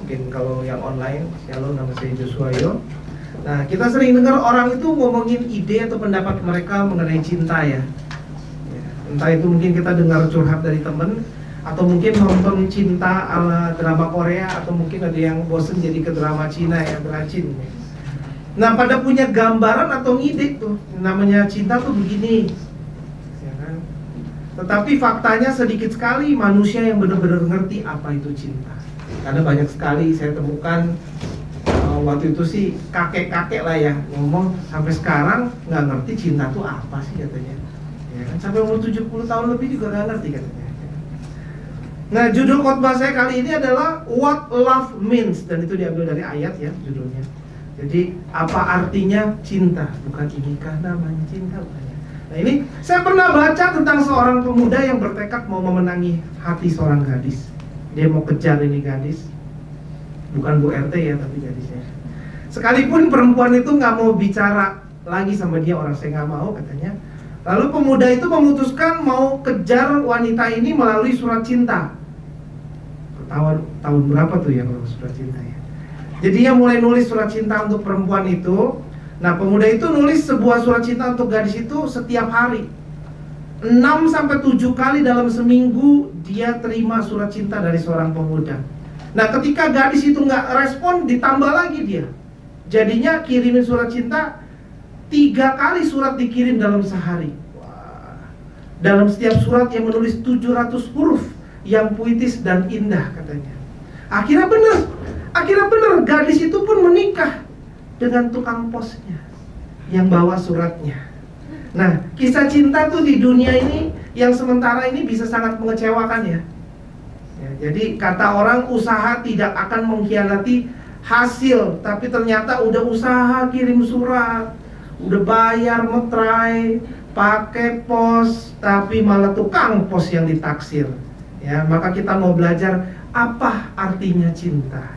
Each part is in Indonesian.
mungkin kalau yang online. Shalom, nama saya Joshua Yo. Nah, kita sering dengar orang itu ngomongin ide atau pendapat mereka mengenai cinta ya. Entah itu mungkin kita dengar curhat dari temen, atau mungkin nonton cinta ala drama Korea, atau mungkin ada yang bosen jadi ke drama Cina ya, dracin. Nah, pada punya gambaran atau ngide tuh, namanya cinta tuh begini, ya kan? Tetapi faktanya sedikit sekali manusia yang benar-benar ngerti apa itu cinta. Karena banyak sekali saya temukan waktu itu sih kakek-kakek lah ya ngomong sampai sekarang nggak ngerti cinta tuh apa sih katanya. Ya kan? Sampai umur 70 tahun lebih juga nggak ngerti katanya. Nah, judul khotbah saya kali ini adalah What Love Means, dan itu diambil dari ayat ya judulnya. Jadi apa artinya cinta? Bukan inikah namanya cinta, bukannya. Nah, ini saya pernah baca tentang seorang pemuda yang bertekad mau memenangi hati seorang gadis. Dia mau kejar ini gadis, bukan Bu RT ya, tapi gadisnya. Sekalipun perempuan itu nggak mau bicara lagi sama dia, orang saya nggak mau katanya. Lalu pemuda itu memutuskan mau kejar wanita ini melalui surat cinta. Tahun berapa tuh yang surat cinta ya? Jadi dia mulai nulis surat cinta untuk perempuan itu. Nah, pemuda itu nulis sebuah surat cinta untuk gadis itu setiap hari. 6-7 kali dalam seminggu dia terima surat cinta dari seorang pemuda. Nah, ketika gadis itu nggak respon, ditambah lagi dia. Jadinya kirimin surat cinta 3 kali surat dikirim dalam sehari. Wah. Dalam setiap surat yang menulis 700 huruf yang puitis dan indah katanya. Akhirnya benar gadis itu pun menikah dengan tukang posnya yang bawa suratnya. Nah, kisah cinta tuh di dunia ini yang sementara ini bisa sangat mengecewakan ya. Jadi kata orang usaha tidak akan mengkhianati hasil, tapi ternyata udah usaha kirim surat, udah bayar metrai, pakai pos, tapi malah tukang pos yang ditaksir. Ya, maka kita mau belajar apa artinya cinta.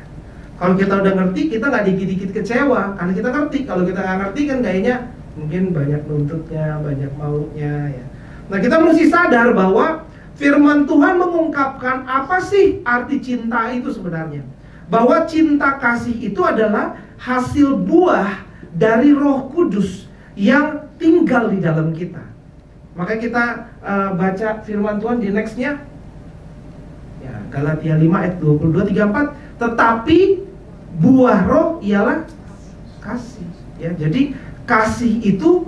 Kalau kita udah ngerti, kita nggak dikit-dikit kecewa, karena kita ngerti. Kalau kita nggak ngerti kan kayaknya mungkin banyak nuntutnya, banyak maunya ya. Nah, kita mesti sadar bahwa firman Tuhan mengungkapkan apa sih arti cinta itu sebenarnya. Bahwa cinta kasih itu adalah hasil buah dari Roh Kudus yang tinggal di dalam kita. Maka kita baca firman Tuhan di nextnya ya, Galatia 5 ayat 22-34. Tetapi buah roh ialah kasih ya. Jadi kasih itu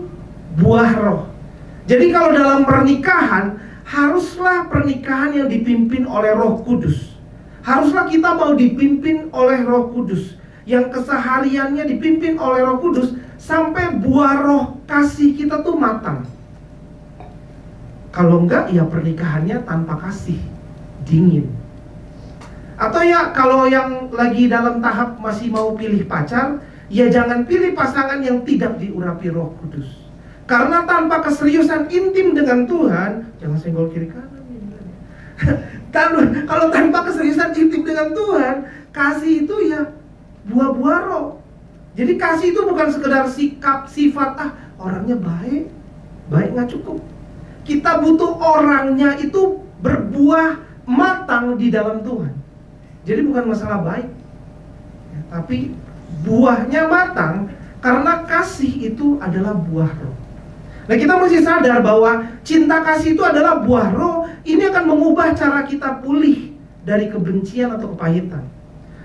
buah roh. Jadi kalau dalam pernikahan, haruslah pernikahan yang dipimpin oleh Roh Kudus. Haruslah kita mau dipimpin oleh Roh Kudus, yang kesehariannya dipimpin oleh Roh Kudus, sampai buah roh kasih kita tuh matang. Kalau enggak, ya pernikahannya tanpa kasih, dingin. Atau ya kalau yang lagi dalam tahap masih mau pilih pacar, ya jangan pilih pasangan yang tidak diurapi Roh Kudus. Karena tanpa keseriusan intim dengan Tuhan, jangan senggol kiri kanan. Kalau tanpa keseriusan intim dengan Tuhan, kasih itu ya buah-buah roh. Jadi kasih itu bukan sekedar sikap, sifat, orangnya baik nggak cukup. Kita butuh orangnya itu berbuah matang di dalam Tuhan. Jadi bukan masalah baik ya, tapi buahnya matang, karena kasih itu adalah buah roh. Nah, kita mesti sadar bahwa cinta kasih itu adalah buah roh. Ini akan mengubah cara kita pulih dari kebencian atau kepahitan.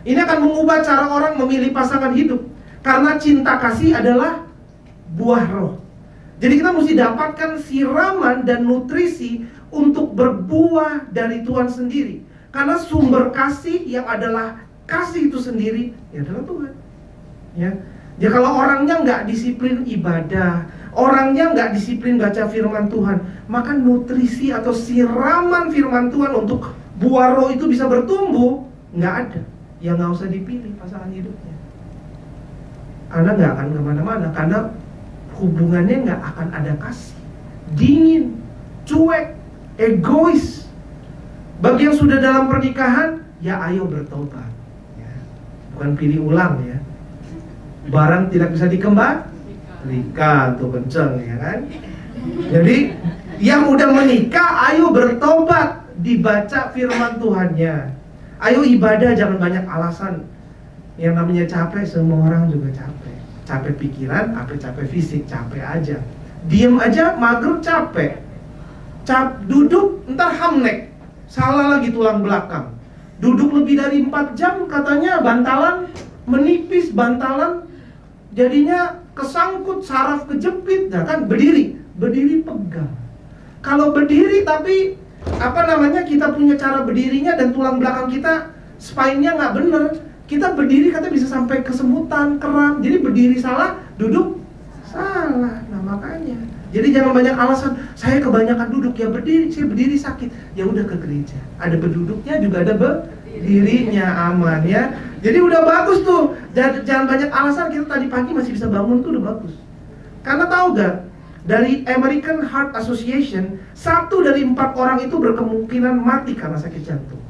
Ini akan mengubah cara orang memilih pasangan hidup, karena cinta kasih adalah buah roh. Jadi kita mesti dapatkan siraman dan nutrisi untuk berbuah dari Tuhan sendiri. Karena sumber kasih yang adalah kasih itu sendiri ya adalah Tuhan. Ya kalau orangnya nggak disiplin ibadah, orangnya nggak disiplin baca firman Tuhan, maka nutrisi atau siraman firman Tuhan untuk buah roh itu bisa bertumbuh nggak ada. Ya nggak usah dipilih pasangan hidupnya, karena nggak akan kemana-mana. Karena hubungannya nggak akan ada kasih, dingin, cuek, egois. Bagi yang sudah dalam pernikahan, ya ayo bertobat ya. Bukan pilih ulang ya. Barang tidak bisa dikembalikan, tuh kenceng ya kan. Jadi yang udah menikah, ayo bertobat, dibaca firman Tuhannya. Ayo ibadah, jangan banyak alasan. Yang namanya capek, semua orang juga capek. Capek pikiran, capek fisik, capek aja. Diem aja, mager, capek. Duduk, ntar hamnek. Salah lagi tulang belakang. Duduk lebih dari 4 jam, katanya bantalan menipis, bantalan jadinya kesangkut, saraf kejepit. Nah kan, berdiri pegang. Kalau berdiri tapi kita punya cara berdirinya dan tulang belakang kita spine-nya nggak bener, kita berdiri katanya bisa sampai kesemutan, kram. Jadi berdiri salah, duduk salah. Nah makanya, jadi jangan banyak alasan. Saya kebanyakan duduk, ya berdiri, saya berdiri sakit. Ya udah ke gereja. Ada berduduknya juga ada berdirinya, aman ya. Jadi udah bagus tuh. Jangan banyak alasan. Kita tadi pagi masih bisa bangun tuh udah bagus. Karena tahu gak? Dari American Heart Association, 1 dari 4 orang itu berkemungkinan mati karena sakit jantung.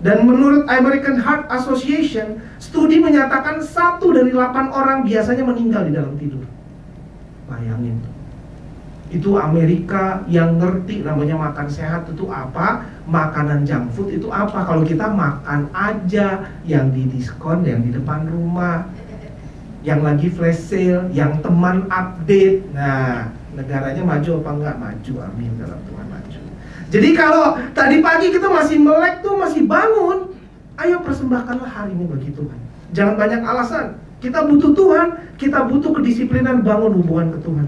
Dan menurut American Heart Association, studi menyatakan 1 dari 8 orang biasanya meninggal di dalam tidur. Bayangin tuh. Itu Amerika yang ngerti namanya makan sehat itu apa, makanan junk food itu apa. Kalau kita makan aja yang di diskon, yang di depan rumah, yang lagi flash sale, yang teman update. Nah, negaranya maju apa enggak? Maju, amin, dalam Tuhan maju. Jadi kalau tadi pagi kita masih melek tuh, masih bangun, ayo persembahkanlah hari ini bagi Tuhan. Jangan banyak alasan. Kita butuh Tuhan, kita butuh kedisiplinan bangun hubungan ke Tuhan.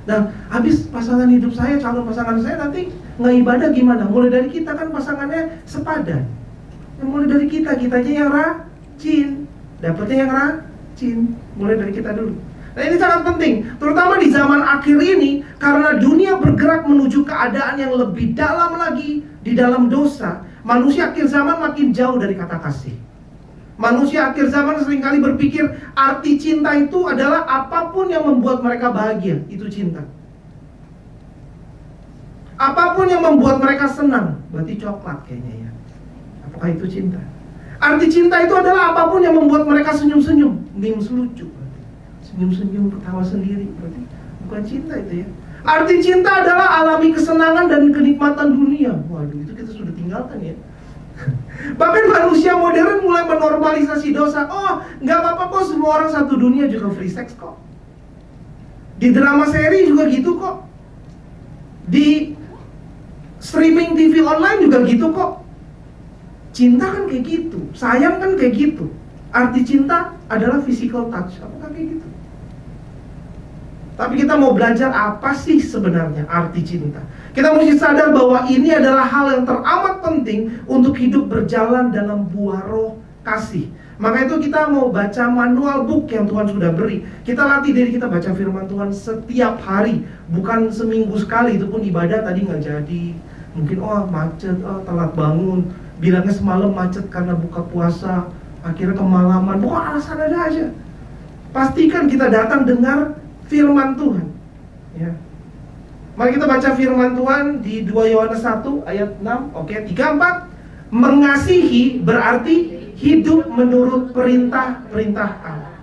Nah, habis pasangan hidup saya, calon pasangan saya nanti nggak ibadah gimana? Mulai dari kita kan pasangannya sepadan. Mulai dari kitanya yang rajin, dapetnya yang rajin. Mulai dari kita dulu. Nah ini sangat penting, terutama di zaman akhir ini, karena dunia bergerak menuju keadaan yang lebih dalam lagi di dalam dosa. Manusia akhir zaman makin jauh dari kata kasih. Manusia akhir zaman seringkali berpikir arti cinta itu adalah apapun yang membuat mereka bahagia, itu cinta. Apapun yang membuat mereka senang, berarti coklat kayaknya ya. Apakah itu cinta? Arti cinta itu adalah apapun yang membuat mereka senyum-senyum, memes lucu. Senyum-senyum, ketawa sendiri, berarti bukan cinta itu ya. Arti cinta adalah alami kesenangan dan kenikmatan dunia. Waduh, itu kita sudah tinggalkan ya. Bahkan manusia modern mulai menormalisasi dosa. Oh, nggak apa-apa kok, semua orang satu dunia juga free sex kok. Di drama seri juga gitu kok. Di streaming TV online juga gitu kok. Cinta kan kayak gitu, sayang kan kayak gitu. Arti cinta adalah physical touch. Apakah kayak gitu? Tapi kita mau belajar apa sih sebenarnya arti cinta. Kita mesti sadar bahwa ini adalah hal yang teramat penting untuk hidup berjalan dalam buah roh kasih. Maka itu kita mau baca manual book yang Tuhan sudah beri. Kita latih diri kita baca firman Tuhan setiap hari, bukan seminggu sekali. Itu pun ibadah tadi nggak jadi. Mungkin macet, telat bangun, bilangnya semalam macet karena buka puasa, akhirnya kemalaman. Pokoknya alasan ada aja. Pastikan kita datang dengar firman Tuhan ya. Mari kita baca firman Tuhan di 2 Yohanes 1 ayat 6. Oke, 3-4. Mengasihi berarti hidup menurut perintah-perintah Allah.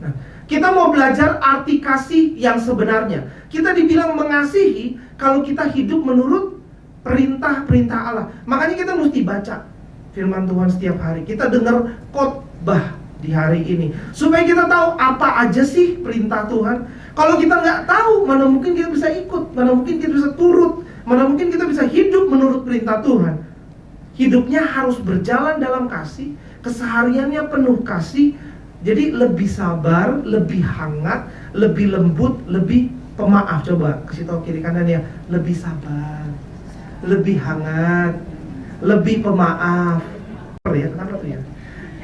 Nah, kita mau belajar arti kasih yang sebenarnya. Kita dibilang mengasihi kalau kita hidup menurut perintah-perintah Allah. Makanya kita mesti baca firman Tuhan setiap hari. Kita dengar khotbah di hari ini, supaya kita tahu apa aja sih perintah Tuhan. Kalau kita nggak tahu, mana mungkin kita bisa ikut, mana mungkin kita bisa turut, mana mungkin kita bisa hidup menurut perintah Tuhan. Hidupnya harus berjalan dalam kasih, kesehariannya penuh kasih. Jadi lebih sabar, lebih hangat, lebih lembut, lebih pemaaf. Coba kasih tahu kiri kanan ya, lebih sabar, lebih hangat, lebih pemaaf. Ya, kenapa tuh ya?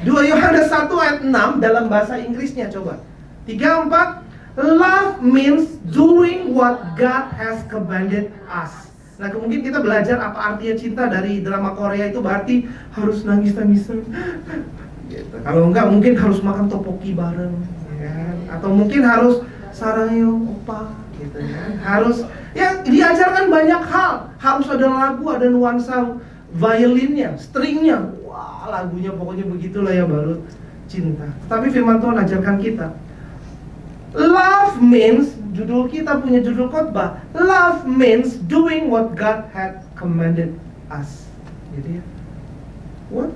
2 Yohanes 1 ayat 6 dalam bahasa Inggrisnya, coba 3-4. Love means doing what God has commanded us. Nah, mungkin kita belajar apa artinya cinta dari drama Korea itu, berarti harus nangis-nangisan gitu. Kalau enggak mungkin harus makan topoki bareng ya. Atau mungkin harus sarangyo opa gitu ya. Harus ya diajarkan banyak hal. Harus ada lagu, ada nuansa violinnya, stringnya. Wah, lagunya pokoknya begitulah ya, baru cinta. Tapi firman Tuhan ajarkan kita, love means, judul kita punya judul khotbah, love means doing what God had commanded us. Jadi ya, What?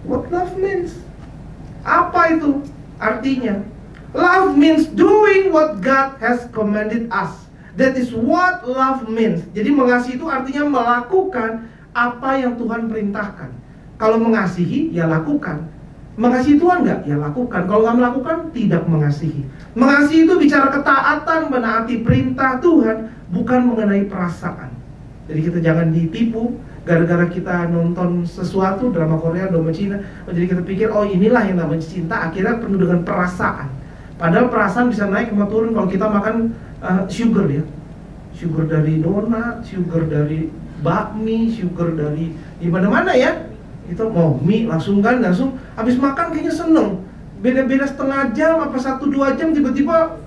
What love means? Apa itu artinya? Love means doing what God has commanded us. That is what love means. Jadi mengasihi itu artinya melakukan apa yang Tuhan perintahkan. Kalau mengasihi, ya lakukan. Mengasihi Tuhan nggak? Ya lakukan. Kalau nggak melakukan, tidak mengasihi. Mengasihi itu bicara ketaatan, menaati perintah Tuhan, bukan mengenai perasaan. Jadi kita jangan ditipu gara-gara kita nonton sesuatu, drama Korea, drama Cina, jadi kita pikir, oh inilah yang namanya cinta, akhirnya penuh dengan perasaan. Padahal perasaan bisa naik sama turun kalau kita makan sugar ya. Sugar dari donat, sugar dari bakmi, sugar dari di mana-mana ya. Itu mau mie langsung habis makan kayaknya seneng. Beda-beda setengah jam apa 1-2 jam tiba-tiba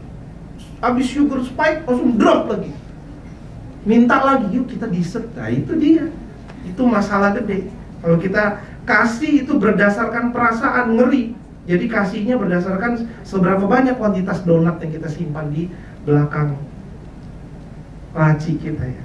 habis sugar spike langsung drop lagi. Minta lagi, yuk kita dessert. Nah itu dia. Itu masalah gede. Kalau kita kasih itu berdasarkan perasaan, ngeri. Jadi kasihnya berdasarkan seberapa banyak kuantitas donat yang kita simpan di belakang laci kita ya.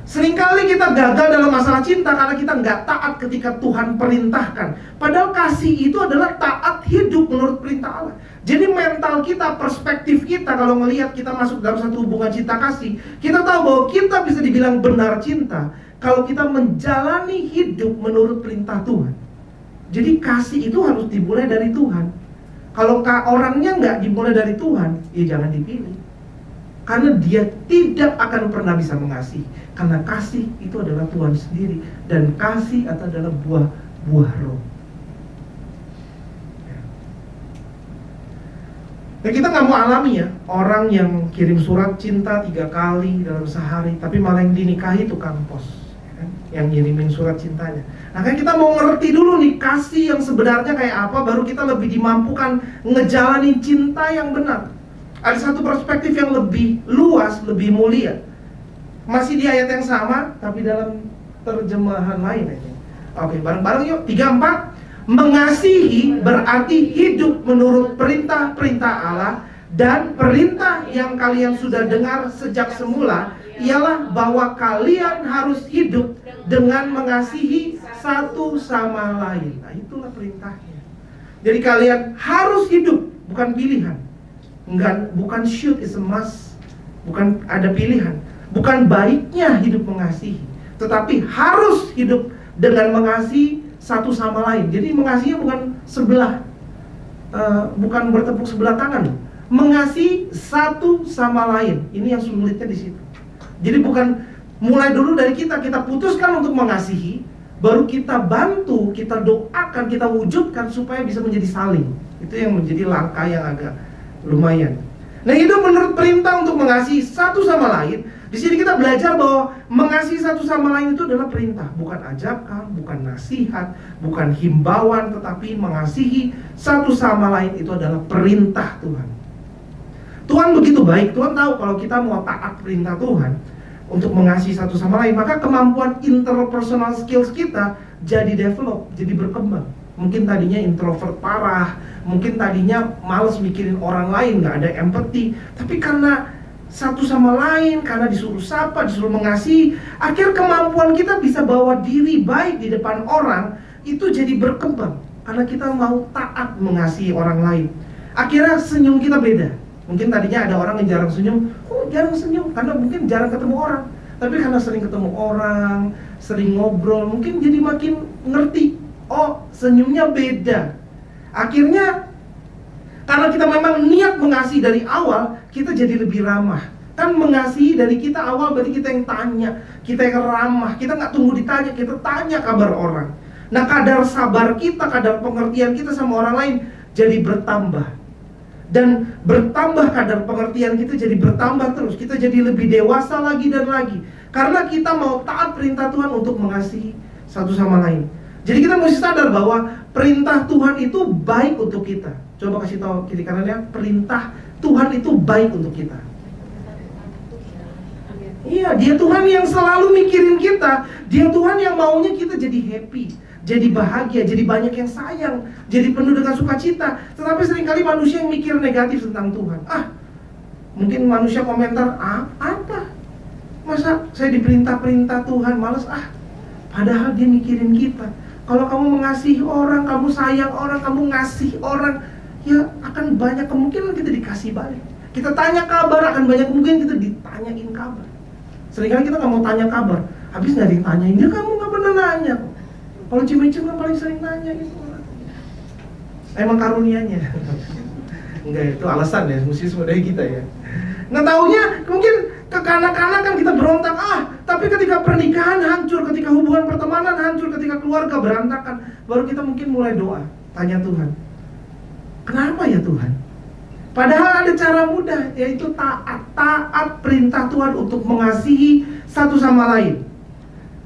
Seringkali kita gagal dalam masalah cinta karena kita nggak taat ketika Tuhan perintahkan. Padahal kasih itu adalah taat hidup menurut perintah Allah. Jadi mental kita, perspektif kita kalau ngelihat kita masuk dalam satu hubungan cinta kasih, kita tahu bahwa kita bisa dibilang benar cinta kalau kita menjalani hidup menurut perintah Tuhan. Jadi kasih itu harus dimulai dari Tuhan. Kalau orangnya nggak dimulai dari Tuhan, ya jangan dipilih. Karena dia tidak akan pernah bisa mengasihi. Karena kasih itu adalah Tuhan sendiri. Dan kasih itu adalah buah roh. Nah kita nggak mau alami ya orang yang kirim surat cinta 3 kali dalam sehari, tapi malah yang dinikahi tukang pos ya kan? Yang ngirimin surat cintanya. Nah kan kita mau ngerti dulu nih kasih yang sebenarnya kayak apa, baru kita lebih dimampukan ngejalanin cinta yang benar. Ada satu perspektif yang lebih luas, lebih mulia. Masih di ayat yang sama, tapi dalam terjemahan lain aja. Oke, bareng-bareng yuk. 3-4. Mengasihi berarti hidup menurut perintah-perintah Allah. Dan perintah yang kalian sudah dengar sejak semula ialah bahwa kalian harus hidup dengan mengasihi satu sama lain. Nah itulah perintahnya. Jadi kalian harus hidup, bukan pilihan. Bukan should, is a must. Bukan ada pilihan. Bukan baiknya hidup mengasihi, tetapi harus hidup dengan mengasihi satu sama lain. Jadi mengasihi bukan bukan bertepuk sebelah tangan. Mengasihi satu sama lain. Ini yang sulitnya di situ. Jadi bukan mulai dulu dari kita putuskan untuk mengasihi, baru kita bantu, kita doakan, kita wujudkan supaya bisa menjadi saling. Itu yang menjadi langkah yang agak lumayan. Nah, hidup menurut perintah untuk mengasihi satu sama lain. Di sini kita belajar bahwa mengasihi satu sama lain itu adalah perintah, bukan ajakan, bukan nasihat, bukan himbauan, tetapi mengasihi satu sama lain itu adalah perintah Tuhan. Tuhan begitu baik, Tuhan tahu kalau kita mau taat perintah Tuhan untuk mengasihi satu sama lain, maka kemampuan interpersonal skills kita jadi develop, jadi berkembang. Mungkin tadinya introvert parah, mungkin tadinya malas mikirin orang lain, gak ada empati, tapi karena satu sama lain, karena disuruh sapa, disuruh mengasihi, akhir kemampuan kita bisa bawa diri baik di depan orang, itu jadi berkembang. Karena kita mau taat mengasihi orang lain. Akhirnya senyum kita beda. Mungkin tadinya ada orang yang jarang senyum, jarang senyum, karena mungkin jarang ketemu orang. Tapi karena sering ketemu orang, sering ngobrol, mungkin jadi makin ngerti, oh senyumnya beda. Akhirnya karena kita memang niat mengasihi dari awal, kita jadi lebih ramah. Kan mengasihi dari kita awal berarti kita yang tanya, kita yang ramah, kita nggak tunggu ditanya, kita tanya kabar orang. Nah kadar sabar kita, kadar pengertian kita sama orang lain jadi bertambah. Dan bertambah kadar pengertian kita jadi bertambah terus. Kita jadi lebih dewasa lagi dan lagi. Karena kita mau taat perintah Tuhan untuk mengasihi satu sama lain. Jadi kita mesti sadar bahwa perintah Tuhan itu baik untuk kita. Coba kasih tahu kiri kanannya, perintah Tuhan itu baik untuk kita. Iya, dia Tuhan yang selalu mikirin kita. Dia Tuhan yang maunya kita jadi happy, jadi bahagia, jadi banyak yang sayang, jadi penuh dengan sukacita. Tetapi seringkali manusia yang mikir negatif tentang Tuhan. Mungkin manusia komentar, apa? Masa saya diperintah-perintah Tuhan, males Padahal dia mikirin kita. Kalau kamu mengasihi orang, kamu sayang orang, kamu ngasih orang, ya akan banyak kemungkinan kita dikasih balik. Kita tanya kabar, akan banyak kemungkinan kita ditanyain kabar. Seringkali kita nggak mau tanya kabar, habis nggak ditanyain, ya kamu nggak pernah nanya. Kalau Cimecem kan paling sering nanya gitu. Emang karunianya. Enggak, itu alasan ya, mesti semuanya kita ya. Nah taunya mungkin kekanak-kanakan kita berontak, tapi ketika pernikahan hancur, ketika hubungan pertemanan hancur, ketika keluarga berantakan, baru kita mungkin mulai doa, tanya Tuhan, kenapa ya Tuhan? Padahal ada cara mudah, yaitu taat perintah Tuhan untuk mengasihi satu sama lain.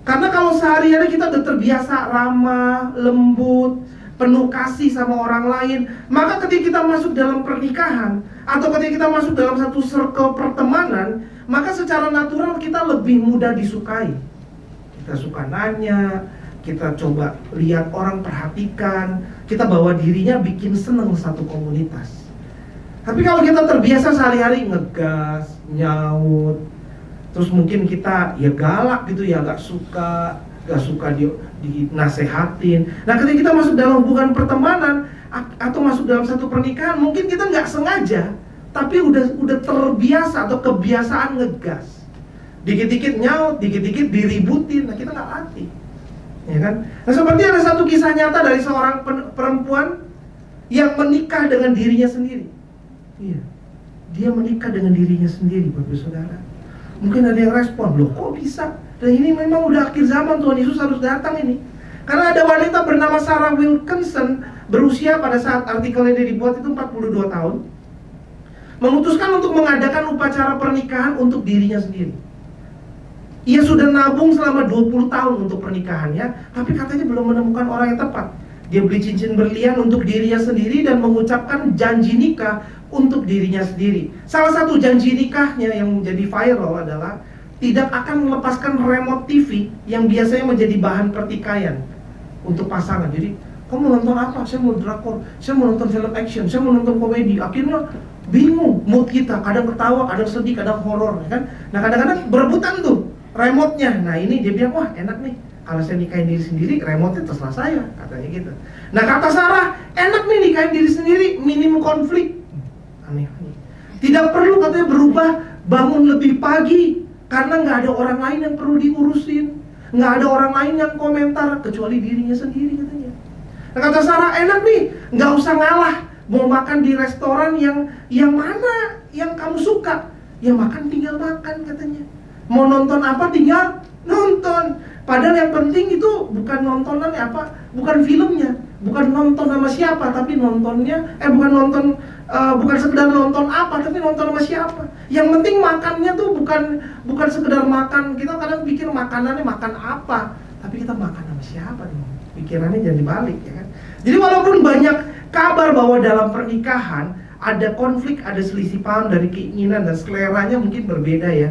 Karena kalau sehari-hari kita udah terbiasa ramah, lembut, penuh kasih sama orang lain, maka ketika kita masuk dalam pernikahan atau ketika kita masuk dalam satu circle pertemanan, maka secara natural kita lebih mudah disukai. Kita suka nanya, kita coba lihat orang, perhatikan, kita bawa dirinya bikin seneng satu komunitas. Tapi kalau kita terbiasa sehari-hari ngegas, nyaut, terus mungkin kita ya galak gitu ya, gak suka dinasehatin. Nah ketika kita masuk dalam hubungan pertemanan atau masuk dalam satu pernikahan, mungkin kita nggak sengaja, tapi udah terbiasa atau kebiasaan ngegas. Dikit-dikit nyaut, dikit-dikit diributin, nah kita nggak latih, ya kan? Nah seperti ada satu kisah nyata dari seorang perempuan yang menikah dengan dirinya sendiri. Iya, dia menikah dengan dirinya sendiri, Bapak Saudara. Mungkin ada yang respon, loh kok bisa? Dan ini memang udah akhir zaman, Tuhan Yesus harus datang ini. Karena ada wanita bernama Sarah Wilkinson, berusia pada saat artikelnya dibuat itu 42 tahun, memutuskan untuk mengadakan upacara pernikahan untuk dirinya sendiri. Ia sudah nabung selama 20 tahun untuk pernikahannya, tapi katanya belum menemukan orang yang tepat. Dia beli cincin berlian untuk dirinya sendiri dan mengucapkan janji nikah untuk dirinya sendiri. Salah satu janji nikahnya yang menjadi viral adalah tidak akan melepaskan remote TV yang biasanya menjadi bahan pertikaian untuk pasangan. Jadi, kamu nonton apa? Saya mau drakor, saya mau nonton film action, saya mau nonton komedi. Akhirnya bingung mood kita, kadang ketawa, kadang sedih, kadang horor, ya kan? Nah kadang-kadang berebutan tuh remote-nya. Nah ini dia bilang, wah enak nih, kalau saya nikahin diri sendiri, remote-nya terserah saya, katanya gitu. Nah kata Sarah, enak nih nikahin diri sendiri, minim konflik. Aneh. Tidak perlu katanya berubah, bangun lebih pagi, karena nggak ada orang lain yang perlu diurusin, nggak ada orang lain yang komentar kecuali dirinya sendiri, katanya. Nah kata Sarah, enak nih, nggak usah ngalah, mau makan di restoran yang mana yang kamu suka, ya makan tinggal makan, katanya. Mau nonton apa tinggal nonton. Padahal yang penting itu bukan nontonan apa, bukan filmnya, bukan nonton sama siapa, tapi nontonnya bukan sekedar nonton apa, tapi nonton sama siapa. Yang penting makannya tuh bukan sekedar makan. Kita kadang pikir makanannya makan apa, tapi kita makan sama siapa dong. Pikirannya jadi balik, ya kan. Jadi walaupun banyak kabar bahwa dalam pernikahan ada konflik, ada selisih paham dari keinginan dan seleranya mungkin berbeda ya.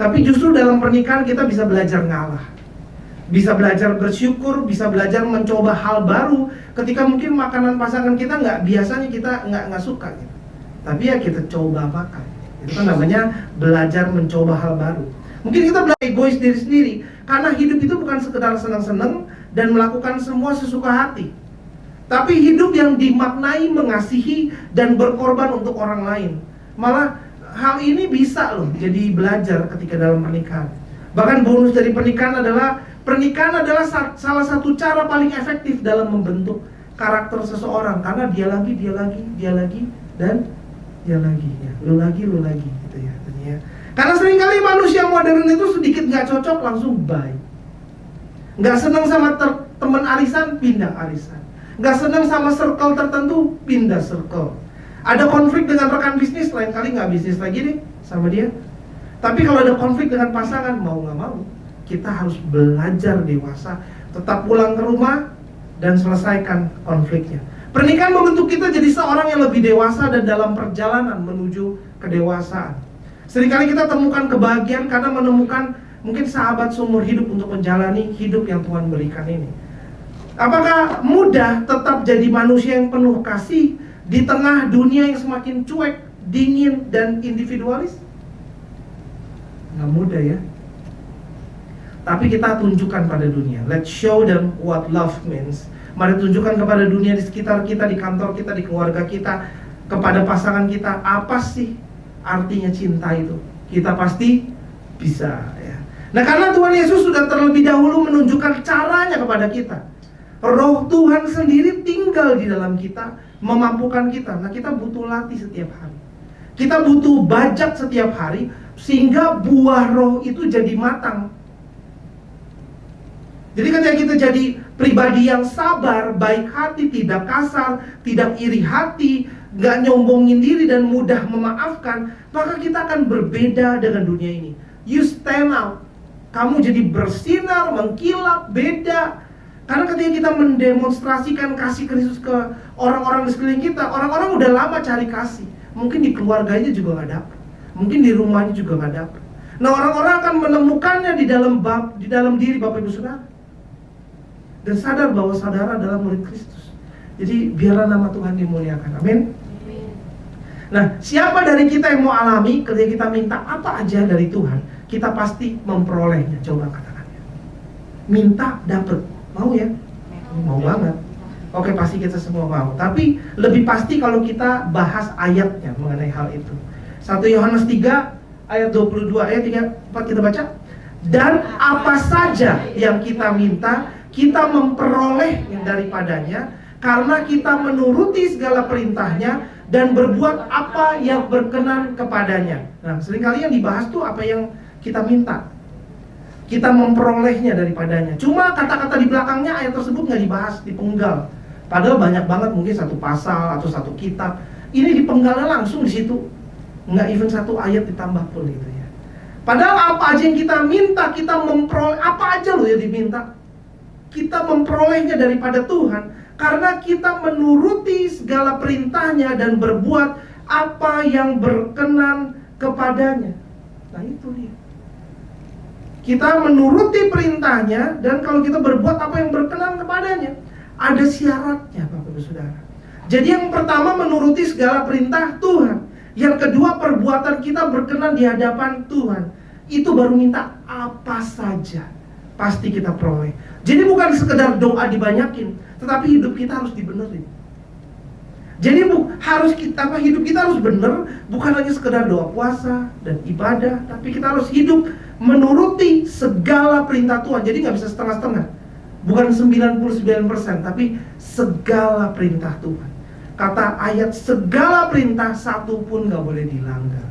Tapi justru dalam pernikahan kita bisa belajar ngalah, bisa belajar bersyukur, bisa belajar mencoba hal baru. Ketika mungkin makanan pasangan kita biasanya kita nggak suka gitu. Tapi ya kita coba makan. Itu kan namanya belajar mencoba hal baru. Mungkin kita belajar egois diri sendiri, karena hidup itu bukan sekedar senang-senang dan melakukan semua sesuka hati, tapi hidup yang dimaknai mengasihi dan berkorban untuk orang lain. Malah hal ini bisa loh jadi belajar ketika dalam pernikahan. Bahkan bonus dari pernikahan adalah salah satu cara paling efektif dalam membentuk karakter seseorang. Karena dia lagi, dan dia lagi ya. Lu lagi gitu ya, ya. Karena seringkali manusia modern itu sedikit gak cocok langsung bye. Gak senang sama teman arisan, pindah arisan. Gak senang sama circle tertentu, pindah circle. Ada konflik dengan rekan bisnis, lain kali gak bisnis lagi nih sama dia. Tapi kalau ada konflik dengan pasangan, mau gak mau, kita harus belajar dewasa, tetap pulang ke rumah dan selesaikan konfliknya. Pernikahan membentuk kita jadi seorang yang lebih dewasa dan dalam perjalanan menuju kedewasaan. Seringkali kita temukan kebahagiaan karena menemukan mungkin sahabat seumur hidup untuk menjalani hidup yang Tuhan berikan ini. Apakah mudah tetap jadi manusia yang penuh kasih di tengah dunia yang semakin cuek, dingin, dan individualis? Nggak mudah ya. tapi kita tunjukkan pada dunia. Let's show them what love means. Mari tunjukkan kepada dunia di sekitar kita, di kantor kita, di keluarga kita, kepada pasangan kita, apa sih artinya cinta itu. Kita pasti bisa, ya. Nah, karena Tuhan Yesus sudah terlebih dahulu menunjukkan caranya kepada kita. Roh Tuhan sendiri tinggal di dalam kita, memampukan kita. Nah, kita butuh latih setiap hari. Kita butuh bajak setiap hari, sehingga buah roh itu jadi matang. Jadi ketika kita jadi pribadi yang sabar, baik hati, tidak kasar, tidak iri hati, gak nyombongin diri dan mudah memaafkan, maka kita akan berbeda dengan dunia ini. You stand out. Kamu jadi bersinar, mengkilap, beda. Karena ketika kita mendemonstrasikan kasih Kristus ke orang-orang di sekeliling kita, orang-orang udah lama cari kasih. Mungkin di keluarganya juga gak dapet, mungkin di rumahnya juga gak dapet. Nah, orang-orang akan menemukannya di dalam diri Bapak Ibu Saudara, dan sadar bahwa saudara adalah murid Kristus. Jadi biarlah nama Tuhan dimuliakan. Amin. Nah, siapa dari kita yang mau alami ketika kita minta apa aja dari Tuhan, kita pasti memperolehnya. Coba katakan ya. Minta dapat. Mau ya? Mau banget. Oke, pasti kita semua mau. Tapi lebih pasti kalau kita bahas ayatnya mengenai hal itu. 1 Yohanes 3 ayat 22, ayat 3, kita baca. Dan apa saja yang kita minta, kita memperolehnya daripadanya, karena kita menuruti segala perintahnya dan berbuat apa yang berkenan kepadanya. Nah, seringkali yang dibahas tuh apa yang kita minta, kita memperolehnya daripadanya. Cuma kata-kata di belakangnya ayat tersebut nggak dibahas, dipenggal. Padahal banyak banget, mungkin satu pasal atau satu kitab. Ini dipenggalnya langsung di situ, nggak even satu ayat ditambah pun gitu ya. Padahal apa aja yang kita minta, kita memperoleh apa aja loh yang diminta. Kita memperolehnya daripada Tuhan karena kita menuruti segala perintahnya dan berbuat apa yang berkenan kepadanya. Nah, itu dia. Kita menuruti perintahnya, dan kalau kita berbuat apa yang berkenan kepadanya, ada syaratnya Bapak Ibu Saudara. Jadi yang pertama menuruti segala perintah Tuhan. Yang kedua perbuatan kita berkenan di hadapan Tuhan. Itu baru minta apa saja pasti kita peroleh. Jadi bukan sekedar doa dibanyakin, tetapi hidup kita harus dibenerin. Jadi hidup kita harus benar, bukan hanya sekedar doa puasa dan ibadah, tapi kita harus hidup menuruti segala perintah Tuhan. Jadi nggak bisa setengah-setengah. Bukan 99%, tapi segala perintah Tuhan. Kata ayat segala perintah, satu pun nggak boleh dilanggar.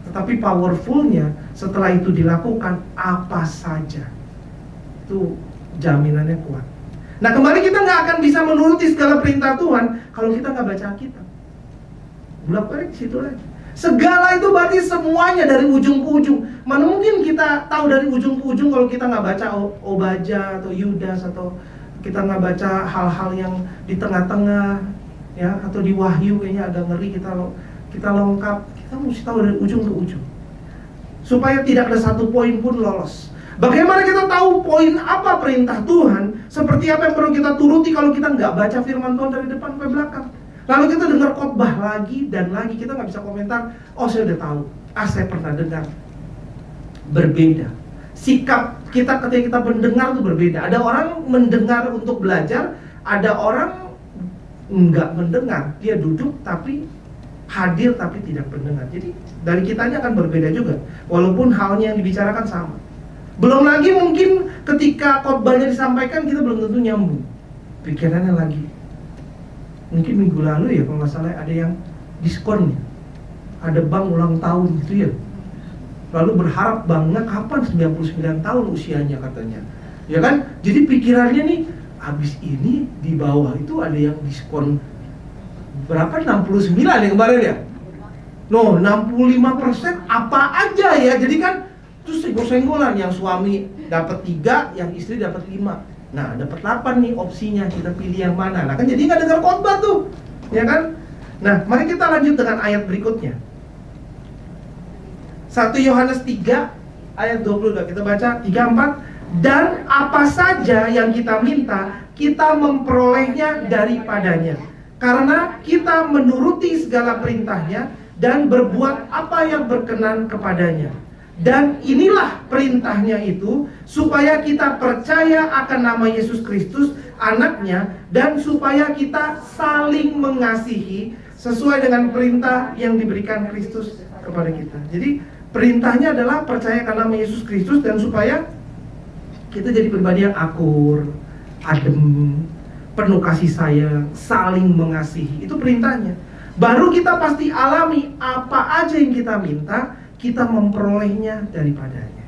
Tetapi powerfulnya setelah itu dilakukan apa saja, itu jaminannya kuat. Nah, kembali kita nggak akan bisa menuruti segala perintah Tuhan kalau kita nggak baca Alkitab. Bolak-balik situ lagi. Segala itu berarti semuanya dari ujung ke ujung. Mana mungkin kita tahu dari ujung ke ujung kalau kita nggak baca Obadya atau Yudas, atau kita nggak baca hal-hal yang di tengah-tengah, ya, atau di Wahyu kayaknya agak ngeri kita lengkap. Kita mesti tahu dari ujung ke ujung supaya tidak ada satu poin pun lolos. Bagaimana kita tahu poin apa perintah Tuhan, seperti apa yang perlu kita turuti kalau kita nggak baca firman Tuhan dari depan sampai belakang. Lalu kita dengar khotbah lagi dan lagi, kita nggak bisa komentar, oh saya udah tahu, saya pernah dengar. Berbeda. Sikap kita ketika kita mendengar itu berbeda. Ada orang mendengar untuk belajar, ada orang nggak mendengar, dia duduk tapi hadir tapi tidak mendengar. Jadi dari kitanya akan berbeda juga, walaupun halnya yang dibicarakan sama. Belum lagi mungkin ketika khotbahnya disampaikan kita belum tentu nyambung pikirannya lagi. Mungkin minggu lalu ya kalau nggak salah ada yang diskonnya, ada bank ulang tahun gitu ya. Lalu berharap banknya kapan 99 tahun usianya katanya, ya kan? Jadi pikirannya nih, habis ini di bawah itu ada yang diskon berapa, 69 ya kemarin ya? No, 65% apa aja ya. Jadi kan terus senggol-senggolan, yang suami dapat 3, yang istri dapat 5. Nah, dapat 8 nih opsinya, kita pilih yang mana. Nah, kan jadi nggak dengar khotbah tuh, ya kan? Nah, mari kita lanjut dengan ayat berikutnya. 1 Yohanes 3 ayat 22, kita baca 3-4. Dan apa saja yang kita minta, kita memperolehnya daripadanya, karena kita menuruti segala perintahnya dan berbuat apa yang berkenan kepadanya. Dan inilah perintahnya itu, supaya kita percaya akan nama Yesus Kristus, anaknya, dan supaya kita saling mengasihi sesuai dengan perintah yang diberikan Kristus kepada kita. Jadi perintahnya adalah percaya akan nama Yesus Kristus, dan supaya kita jadi pribadi yang akur, adem, penuh kasih sayang, saling mengasihi. Itu perintahnya. Baru kita pasti alami apa aja yang kita minta, kita memperolehnya daripadanya.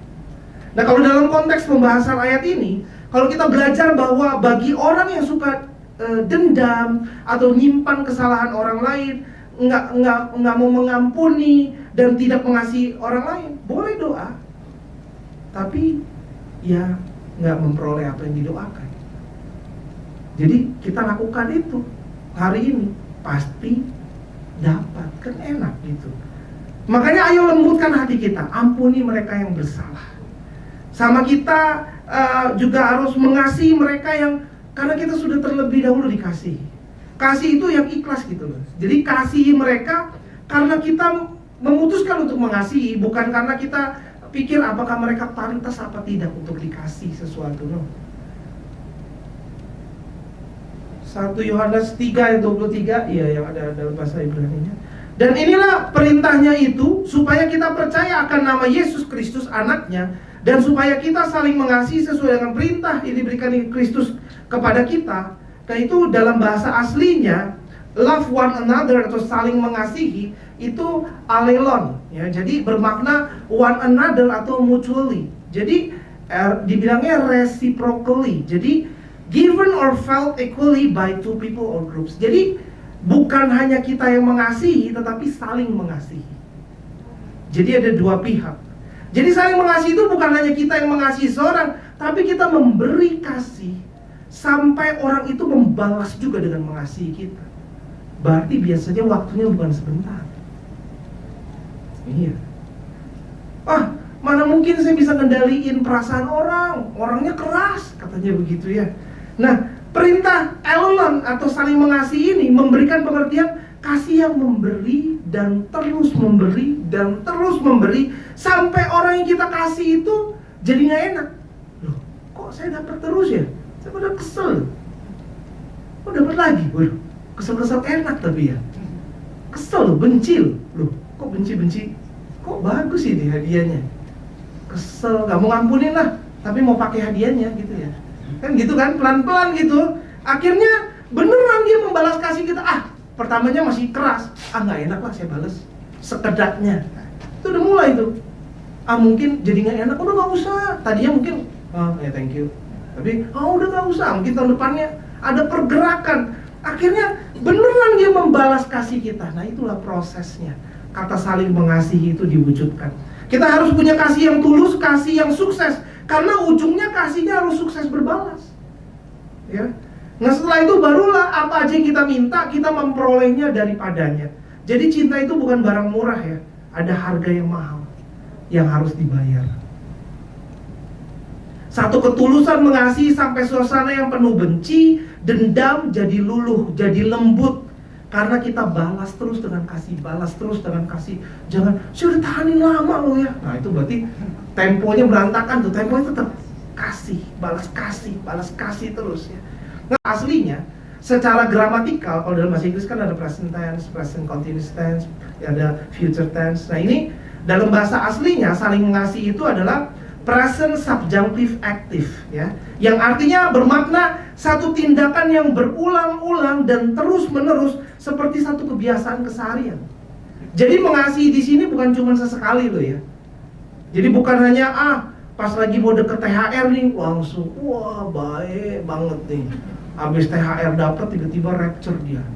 Nah, kalau dalam konteks pembahasan ayat ini, kalau kita belajar bahwa bagi orang yang suka dendam atau nyimpan kesalahan orang lain, nggak mau mengampuni dan tidak mengasihi orang lain, boleh doa, tapi ya nggak memperoleh apa yang didoakan. Jadi kita lakukan itu hari ini, pasti dapat, kan enak gitu. Makanya ayo lembutkan hati kita, ampuni mereka yang bersalah. Sama kita juga harus mengasihi mereka yang, karena kita sudah terlebih dahulu dikasihi. Kasih itu yang ikhlas gitu loh. Jadi kasihi mereka karena kita memutuskan untuk mengasihi, bukan karena kita pikir apakah mereka pantas apa tidak untuk dikasih sesuatu. No. 1 Yohanes 3 ayat 23, iya yang ada dalam bahasa Ibrani-nya. Dan inilah perintahnya itu, supaya kita percaya akan nama Yesus Kristus anaknya, dan supaya kita saling mengasihi sesuai dengan perintah yang diberikan Kristus kepada kita. Dan itu dalam bahasa aslinya, love one another atau saling mengasihi, itu alelon ya. Jadi bermakna one another atau mutually. Jadi dibilangnya reciprocally. Jadi given or felt equally by two people or groups. Jadi bukan hanya kita yang mengasihi, tetapi saling mengasihi. Jadi ada dua pihak. Jadi saling mengasihi itu bukan hanya kita yang mengasihi seorang, tapi kita memberi kasih sampai orang itu membalas juga dengan mengasihi kita. Berarti biasanya waktunya bukan sebentar. Iya. Mana mungkin saya bisa kendaliin perasaan orang, orangnya keras, katanya begitu ya. Nah, perintah elon atau saling mengasihi ini memberikan pengertian kasih yang memberi dan terus memberi dan terus memberi sampai orang yang kita kasih itu jadi nggak enak. Loh, kok saya dapat terus ya? Saya udah kesel. Kok dapat lagi? Waduh, kesel-kesel enak tapi ya. Kesel, benci loh. Kok benci-benci? Kok bagus ini hadiahnya? Kesel, nggak mau ngampunin lah, tapi mau pakai hadiahnya gitu ya. Kan gitu kan, pelan-pelan gitu. Akhirnya beneran dia membalas kasih kita. Pertamanya masih keras. Nggak enak lah saya balas sekedapnya. Itu udah mulai tuh. Mungkin jadi nggak enak. Udah nggak usah. Tadinya mungkin ya thank you. Tapi udah nggak usah. Mungkin tahun depannya ada pergerakan. Akhirnya beneran dia membalas kasih kita. Nah itulah prosesnya. Kata saling mengasihi itu diwujudkan. Kita harus punya kasih yang tulus, kasih yang sukses. Karena ujungnya kasihnya harus sukses berbalas. Ya. Nah setelah itu barulah apa aja yang kita minta, kita memperolehnya daripadanya. Jadi cinta itu bukan barang murah ya. Ada harga yang mahal yang harus dibayar. Satu ketulusan mengasihi sampai suasana yang penuh benci, dendam jadi luluh, jadi lembut. Karena kita balas terus dengan kasih, balas terus dengan kasih. Jangan, saya udah tahanin lama loh ya. Nah itu berarti temponya berantakan tuh. Temponya tetap kasih, balas kasih terus ya. Nah aslinya, secara gramatikal, kalau dalam bahasa Inggris kan ada present tense, present continuous tense, ada future tense. Nah ini dalam bahasa aslinya saling mengasihi itu adalah present subjunctive active ya, yang artinya bermakna satu tindakan yang berulang-ulang dan terus-menerus seperti satu kebiasaan keseharian. Jadi mengasihi di sini bukan cuma sesekali loh ya. Jadi bukan hanya pas lagi mau deket THR nih langsung wah baik banget nih. Habis THR dapat tiba-tiba rapture dia.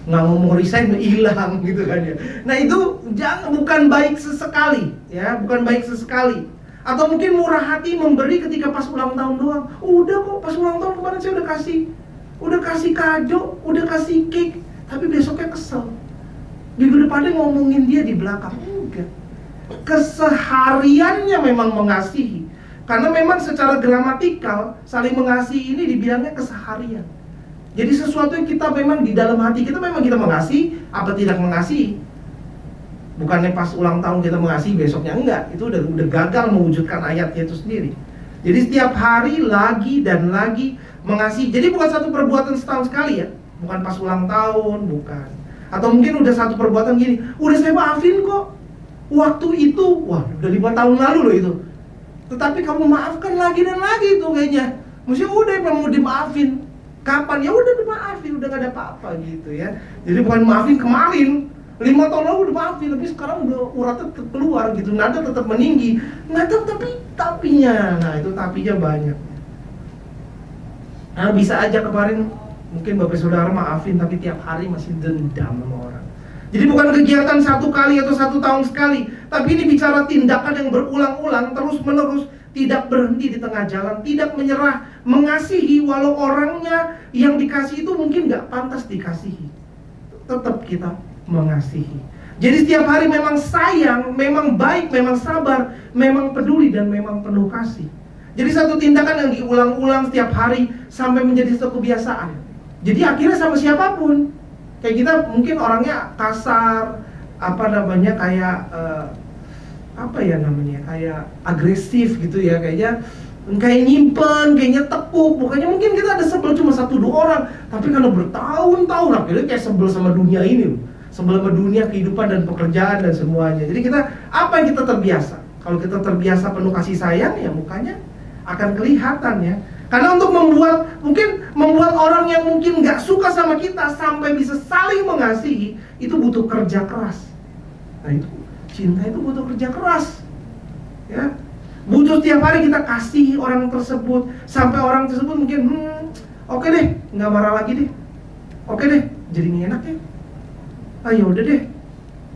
Nggak ngomong resign hilang gitu kan ya. Nah itu bukan baik sesekali ya, bukan baik sesekali. Atau mungkin murah hati memberi ketika pas ulang tahun doang. Udah kok pas ulang tahun kemarin saya udah kasih kado, udah kasih cake, tapi besoknya kesel. Minggu depannya ngomongin dia di belakang. Enggak. Kesehariannya memang mengasihi. Karena memang secara gramatikal saling mengasihi ini dibilangnya keseharian. Jadi sesuatu yang kita memang di dalam hati kita memang kita mengasihi apa tidak mengasihi. Bukannya pas ulang tahun kita mengasihi, besoknya enggak. Itu udah gagal mewujudkan ayatnya itu sendiri. Jadi setiap hari lagi dan lagi mengasihi. Jadi bukan satu perbuatan setahun sekali ya. Bukan pas ulang tahun, bukan. Atau mungkin udah satu perbuatan gini, udah saya maafin kok. Waktu itu, wah udah 5 tahun lalu loh itu. Tetapi kamu maafkan lagi dan lagi itu kayaknya. Maksudnya udah mau dimaafin. Kapan? Ya udah dimaafin, udah gak ada apa-apa gitu ya. Jadi bukan maafin kemarin. 5 tahun lalu udah maafin, tapi sekarang udah uratnya tetap keluar gitu, nada tetap meninggi. Nada tapinya, nah itu tapinya banyak. Nah bisa aja kemarin mungkin bapak saudara maafin, tapi tiap hari masih dendam sama orang. Jadi bukan kegiatan 1 kali atau 1 tahun sekali, tapi ini bicara tindakan yang berulang-ulang, terus menerus, tidak berhenti di tengah jalan, tidak menyerah, mengasihi walau orangnya yang dikasihi itu mungkin gak pantas dikasihi. Tetap kita mengasihi. Jadi setiap hari memang sayang, memang baik, memang sabar, memang peduli dan memang penuh kasih. Jadi satu tindakan yang diulang-ulang setiap hari sampai menjadi satu kebiasaan. Jadi akhirnya sama siapapun, kayak kita mungkin orangnya kasar, kayak kayak agresif gitu ya, kayak nyimpen, kayaknya tepuk. Bukannya mungkin kita ada sebel cuma 1-2 orang, tapi kalau bertahun-tahun akhirnya kayak sebel sama dunia ini, sebel sama dunia, kehidupan dan pekerjaan dan semuanya. Jadi apa yang kita terbiasa? Kalau kita terbiasa penuh kasih sayang, ya mukanya akan kelihatan ya. Karena untuk membuat orang yang mungkin nggak suka sama kita sampai bisa saling mengasihi, itu butuh kerja keras. Nah itu, cinta itu butuh kerja keras ya. Butuh tiap hari kita kasih orang tersebut, sampai orang tersebut mungkin oke deh, nggak marah lagi deh, oke deh, jadi ini enak ya, ya udah deh,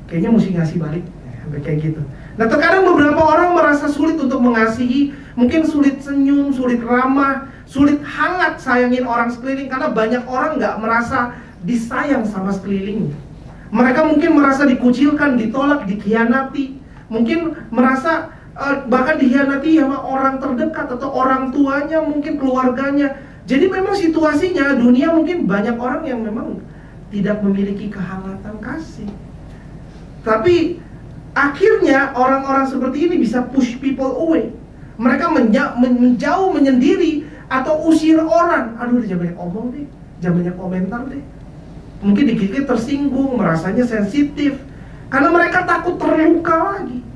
kayaknya mesti ngasih balik ya, sampai kayak gitu. Nah terkadang beberapa orang merasa sulit untuk mengasihi, mungkin sulit senyum, sulit ramah, sulit hangat sayangin orang sekeliling, karena banyak orang nggak merasa disayang sama sekelilingnya. Mereka mungkin merasa dikucilkan, ditolak, dikhianati, mungkin merasa bahkan dikhianati sama orang terdekat atau orang tuanya, mungkin keluarganya. Jadi memang situasinya dunia mungkin banyak orang yang memang tidak memiliki kehangatan kasih. Tapi akhirnya orang-orang seperti ini bisa push people away. Mereka menjauh, menyendiri, atau usir orang. Aduh, jangan banyak omong deh, jangan banyak komentar deh. Mungkin dikit-dikit tersinggung, merasanya sensitif, karena mereka takut terluka lagi.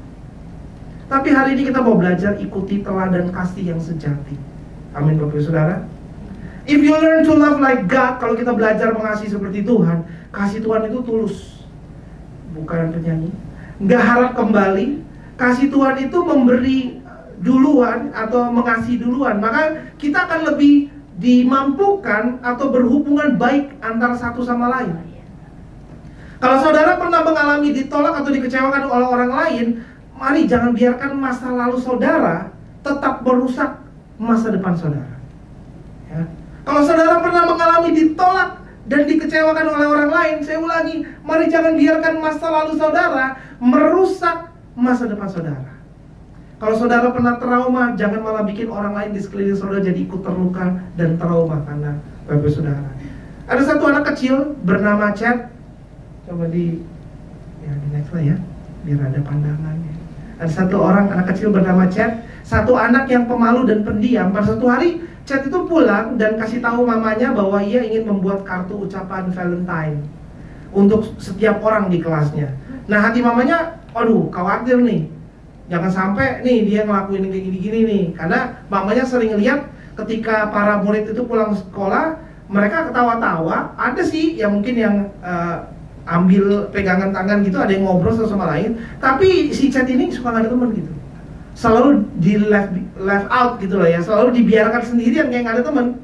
Tapi hari ini kita mau belajar ikuti teladan kasih yang sejati. Amin Bapak Saudara. If you learn to love like God, kalau kita belajar mengasihi seperti Tuhan, kasih Tuhan itu tulus, bukan penyanyi, nggak harap kembali. Kasih Tuhan itu memberi duluan atau mengasihi duluan. Maka kita akan lebih dimampukan atau berhubungan baik antara satu sama lain. Kalau saudara pernah mengalami ditolak atau dikecewakan oleh orang lain, mari jangan biarkan masa lalu saudara tetap merusak masa depan saudara ya. Kalau saudara pernah mengalami ditolak dan dikecewakan oleh orang lain, saya ulangi, mari jangan biarkan masa lalu saudara merusak masa depan saudara. Kalau saudara pernah trauma, jangan malah bikin orang lain di sekeliling saudara jadi ikut terluka dan trauma karena Bapak Saudara. Ada satu anak kecil bernama Chad. Coba di next lah ya, biar ada pandangannya. Ada satu orang anak kecil bernama Chad, satu anak yang pemalu dan pendiam. Pada satu hari Chad itu pulang dan kasih tahu mamanya bahwa ia ingin membuat kartu ucapan Valentine untuk setiap orang di kelasnya. Nah hati mamanya, aduh khawatir nih, jangan sampai nih dia ngelakuin kayak gini-gini nih. Karena mamanya sering lihat ketika para murid itu pulang sekolah, mereka ketawa-tawa. Ada sih yang mungkin yang ambil pegangan tangan gitu, ada yang ngobrol satu sama lain. Tapi si Chad ini suka gak ada teman gitu, selalu di left out gitu lah ya, selalu dibiarkan sendirian kayak gak ada teman.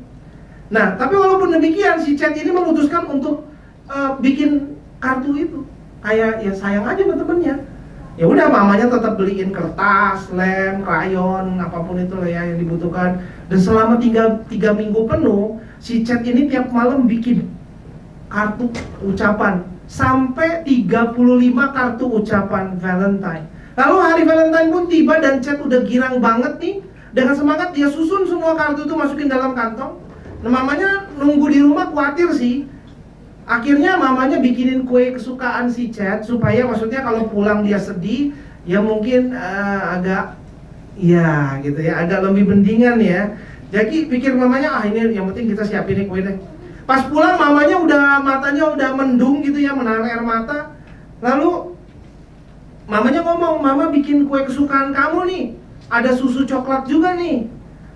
Nah tapi walaupun demikian, si Chad ini memutuskan untuk bikin kartu itu, kayak ya sayang aja sama temennya. Ya udah, mamanya tetap beliin kertas, lem, krayon, apapun itu lah ya yang dibutuhkan. Dan selama 3 minggu penuh, si Chad ini tiap malam bikin kartu ucapan, sampai 35 kartu ucapan Valentine. Lalu hari Valentine pun tiba dan Chad udah girang banget nih. Dengan semangat dia susun semua kartu itu, masukin dalam kantong. Nah mamanya nunggu di rumah, khawatir sih Akhirnya mamanya bikinin kue kesukaan si Chad, supaya maksudnya kalau pulang dia sedih, ya mungkin agak, ya gitu ya, agak lebih mendingan ya. Jadi pikir mamanya, ini yang penting kita siapin nih kue deh. Pas pulang mamanya matanya udah mendung gitu ya, menahan air mata. Lalu mamanya ngomong, mama bikin kue kesukaan kamu nih, ada susu coklat juga nih.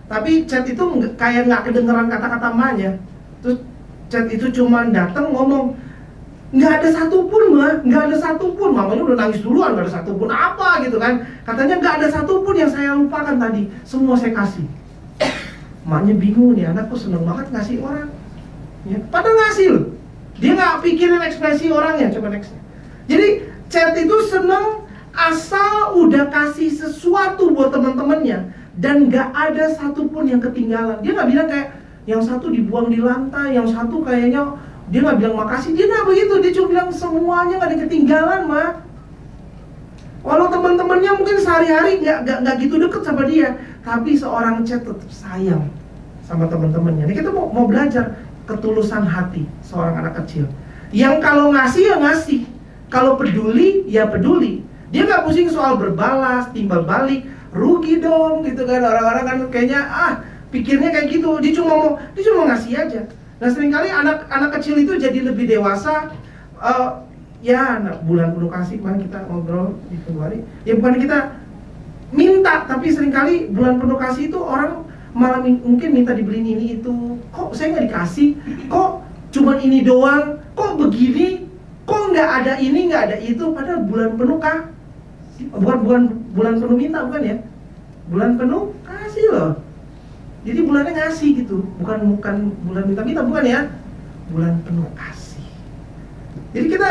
Tapi Chad itu kayak nggak kedengeran kata-kata mamanya. Terus Chad itu cuma datang ngomong, nggak ada satupun mah, nggak ada satupun. Mamanya udah nangis duluan, nggak ada satupun apa gitu kan. Katanya nggak ada satupun yang saya lupakan tadi, semua saya kasih. Maknya bingung nih, anakku seneng banget ngasih orang ya, padahal ngasih loh. Dia nggak pikirin ekspresi orangnya. Coba nextnya. Jadi Chad itu seneng asal udah kasih sesuatu buat teman-temannya dan nggak ada satupun yang ketinggalan. Dia nggak bilang kayak yang satu dibuang di lantai, yang satu kayaknya dia nggak bilang makasih. Dia nggak begitu, dia cuma bilang semuanya nggak ada ketinggalan mah. Walau teman-temannya mungkin sehari-hari nggak gitu deket sama dia, tapi seorang Chad tetap sayang sama teman-temannya. Ini kita mau belajar ketulusan hati seorang anak kecil, yang kalau ngasih ya ngasih, kalau peduli ya peduli. Dia nggak pusing soal berbalas, timbal balik, rugi dong gitu kan. Orang-orang kan kayaknya pikirnya kayak gitu. Dia cuma mau ngasih aja. Nah seringkali anak kecil itu jadi lebih dewasa. Ya bulan penuh kasih kemarin kita ngobrol di Februari. Ya bukan kita minta, tapi seringkali bulan penuh kasih itu orang malah mungkin minta dibeliin ini itu. Kok saya nggak dikasih? Kok cuman ini doang? Kok begini? Kok nggak ada ini, nggak ada itu? Padahal bulan penuh bukan bulan penuh minta, bukan ya? Bulan penuh kasih loh. Jadi bulannya ngasih gitu, bukan bulan minta-minta, bukan ya? Bulan penuh kasih. Jadi kita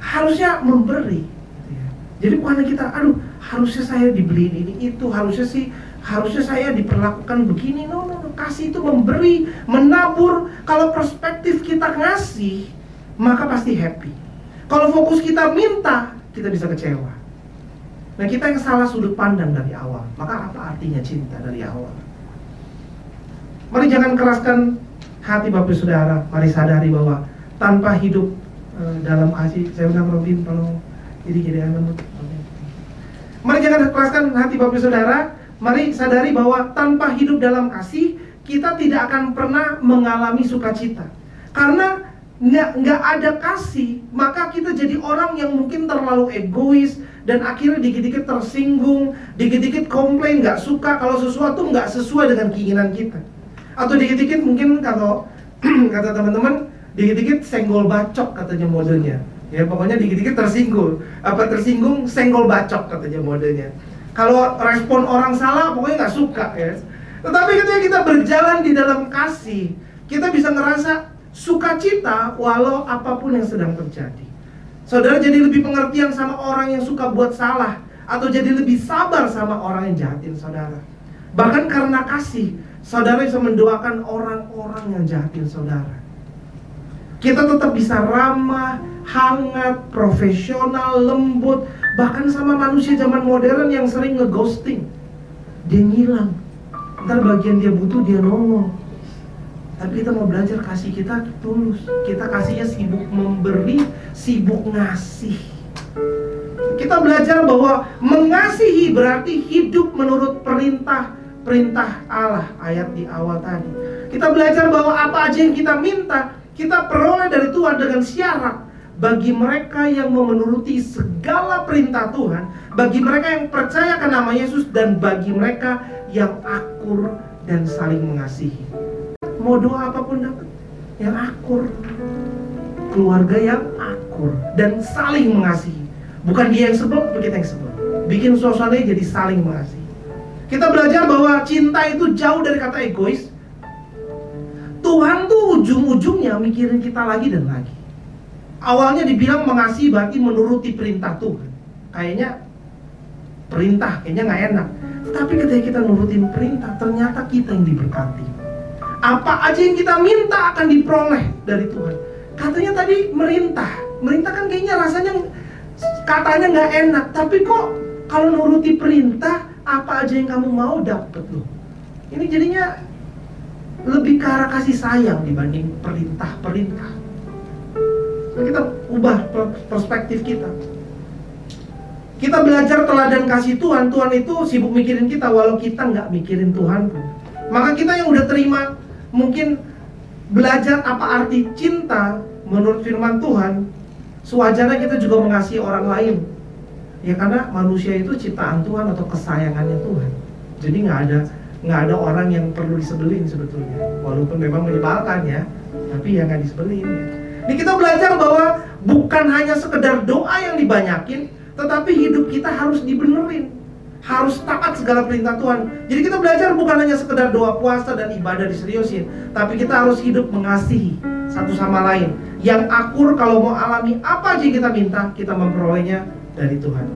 harusnya memberi gitu ya. Jadi bukan kita, harusnya saya dibeliin ini itu, harusnya saya diperlakukan begini. No, kasih itu memberi, menabur. Kalau perspektif kita ngasih, maka pasti happy. Kalau fokus kita minta, kita bisa kecewa. Nah kita yang salah sudut pandang dari awal. Maka apa artinya cinta dari awal? Mari jangan keraskan hati Bapak Saudara. Mari sadari bahwa tanpa hidup dalam kasih, saya undang Robin tolong jadi aman. Mari jangan keraskan hati Bapak Saudara. Mari sadari bahwa tanpa hidup dalam kasih, kita tidak akan pernah mengalami sukacita. Karena nggak ada kasih, maka kita jadi orang yang mungkin terlalu egois, dan akhirnya dikit-dikit tersinggung, dikit-dikit komplain, nggak suka kalau sesuatu nggak sesuai dengan keinginan kita. Atau dikit-dikit mungkin kalau kata teman-teman, dikit-dikit senggol bacok katanya modenya. Ya pokoknya dikit-dikit tersinggung, senggol bacok katanya modenya. Kalau respon orang salah pokoknya nggak suka ya. Tetapi ketika kita berjalan di dalam kasih, kita bisa ngerasa sukacita walau apapun yang sedang terjadi. Saudara jadi lebih pengertian sama orang yang suka buat salah, atau jadi lebih sabar sama orang yang jahatin saudara. Bahkan karena kasih, saudara bisa mendoakan orang-orang yang jahatin saudara. Kita tetap bisa ramah, hangat, profesional, lembut. Bahkan sama manusia zaman modern yang sering ngeghosting. Dia ngilang, ntar bagian dia butuh dia nongol. Tapi kita mau belajar kasih kita tulus. Kita kasihnya sibuk memberi, sibuk ngasih. Kita belajar bahwa mengasihi berarti hidup menurut perintah Allah, ayat di awal tadi. Kita belajar bahwa apa aja yang kita minta, kita peroleh dari Tuhan dengan syarat. Bagi mereka yang memenuruti segala perintah Tuhan, bagi mereka yang percaya ke nama Yesus, dan bagi mereka yang akur dan saling mengasihi. Mau doa apapun dapat, yang akur, keluarga yang akur dan saling mengasihi. Bukan dia yang sebel, kita yang sebel. Bikin suasananya jadi saling mengasihi. Kita belajar bahwa cinta itu jauh dari kata egois. Tuhan tuh ujung-ujungnya mikirin kita lagi dan lagi. Awalnya dibilang mengasihi berarti menuruti perintah Tuhan. Kayaknya perintah, kayaknya gak enak. Tapi ketika kita nurutin perintah, ternyata kita yang diberkati. Apa aja yang kita minta akan diperoleh dari Tuhan. Katanya tadi merintah kan kayaknya rasanya katanya gak enak. Tapi kok kalau nuruti perintah, apa aja yang kamu mau dapet loh. Ini jadinya lebih ke arah kasih sayang dibanding perintah-perintah. Kita ubah perspektif kita. Kita belajar teladan kasih Tuhan. Tuhan itu sibuk mikirin kita, walau kita nggak mikirin Tuhan pun. Maka kita yang udah terima, mungkin belajar apa arti cinta menurut firman Tuhan, sewajarnya kita juga mengasihi orang lain. Ya karena manusia itu ciptaan Tuhan atau kesayangannya Tuhan. Jadi nggak ada orang yang perlu disebelin sebetulnya. Walaupun memang menyebalkan ya, tapi ya nggak disebelin ya. Ini kita belajar bahwa bukan hanya sekedar doa yang dibanyakin, tetapi hidup kita harus dibenerin, harus taat segala perintah Tuhan. Jadi kita belajar bukan hanya sekedar doa, puasa, dan ibadah diseriusin, tapi kita harus hidup mengasihi satu sama lain. Yang akur kalau mau alami apa aja yang kita minta, kita memperolehnya dari Tuhan.